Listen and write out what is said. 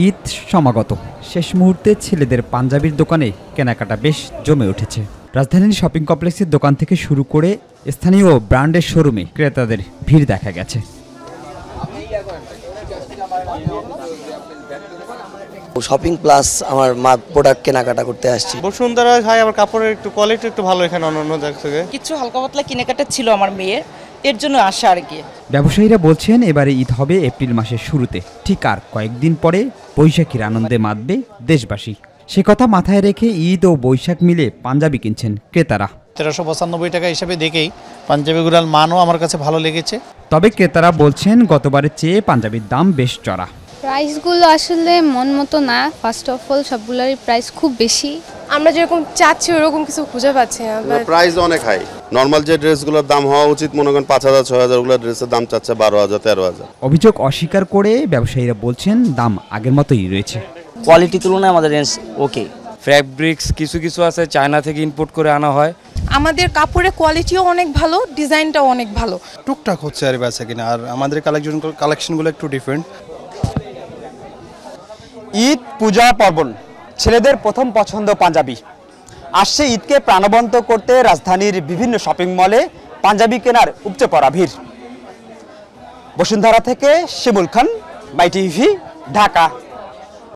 ঈদ সমাগত, শেষ মুহূর্তে ছেলেদের পাঞ্জাবির দোকানে কেনাকাটা বেশ জমে উঠেছে। রাজধানীর শপিং কমপ্লেক্সের দোকান থেকে শুরু করে স্থানীয় ব্র্যান্ডের শোরুমে ক্রেতাদের ভিড় দেখা গেছে। শপিং প্লাস আমার মা প্রোডাক্ট কেনাকাটা করতে আসছি। বসুন্ধরা হয়, আমার কাপড়ের একটু কোয়ালিটি একটু ভালো এখানে অন্য জায়গা থেকে। কিছু হালকা পাতলা কেনাকাটা ছিল আমার মেয়ের, এর জন্য আসা আর কি। ব্যবসায়ীরা বলছেন এবারে ঈদ হবে এপ্রিল মাসের শুরুতে, ঠিক আর কয়েকদিন পরে বৈশাখীর আনন্দে মাতবে দেশবাসী। সে কথা মাথায় রেখে ঈদ ও বৈশাখ মিলে পাঞ্জাবি কিনছেন ক্রেতারা। 1395 টাকা হিসাবে দেখেই পাঞ্জাবিগুলোর মানও আমার কাছে ভালো লেগেছে। তবে ক্রেতারা বলছেন গতবারের চেয়ে পাঞ্জাবির দাম বেশ চড়া। প্রাইসগুলো আসলে মন মতো না। ফার্স্ট অফ অল সবগুলোরই প্রাইস খুব বেশি। আমরা যেরকম চাচ্ছি ওরকম কিছু খুঁজে পাচ্ছি না। প্রাইস অনেক হাই। নর্মাল যে ড্রেসগুলোর দাম হওয়া উচিত মনে করেন 5000 6000, ওগুলো ড্রেসের দাম চাচ্ছে 12000 13000। অভিযোগ অস্বীকার করে ব্যবসায়ীরা বলছেন দাম আগের মতোই রয়েছে। কোয়ালিটি তুলনায় আমাদের রেঞ্জ ওকে। ফ্যাব্রিক্স কিছু আছে চায়না থেকে ইম্পোর্ট করে আনা হয়। আমাদের কাপড়ের কোয়ালিটিও অনেক ভালো, ডিজাইনটাও অনেক ভালো। টুকটাক হচ্ছে আর বেচা কিনা, আর আমাদের কালেকশনগুলো একটু ডিফারেন্ট। ঈদ পূজা পার্বণ, ছেলেদের প্রথম পছন্দ পাঞ্জাবি। আসছে ঈদকে প্রাণবন্ত করতে রাজধানীর বিভিন্ন শপিং মলে পাঞ্জাবি কেনার উপচে পড়া ভিড়। বসুন্ধরা থেকে শিমুল খান, মাই টিভি, ঢাকা।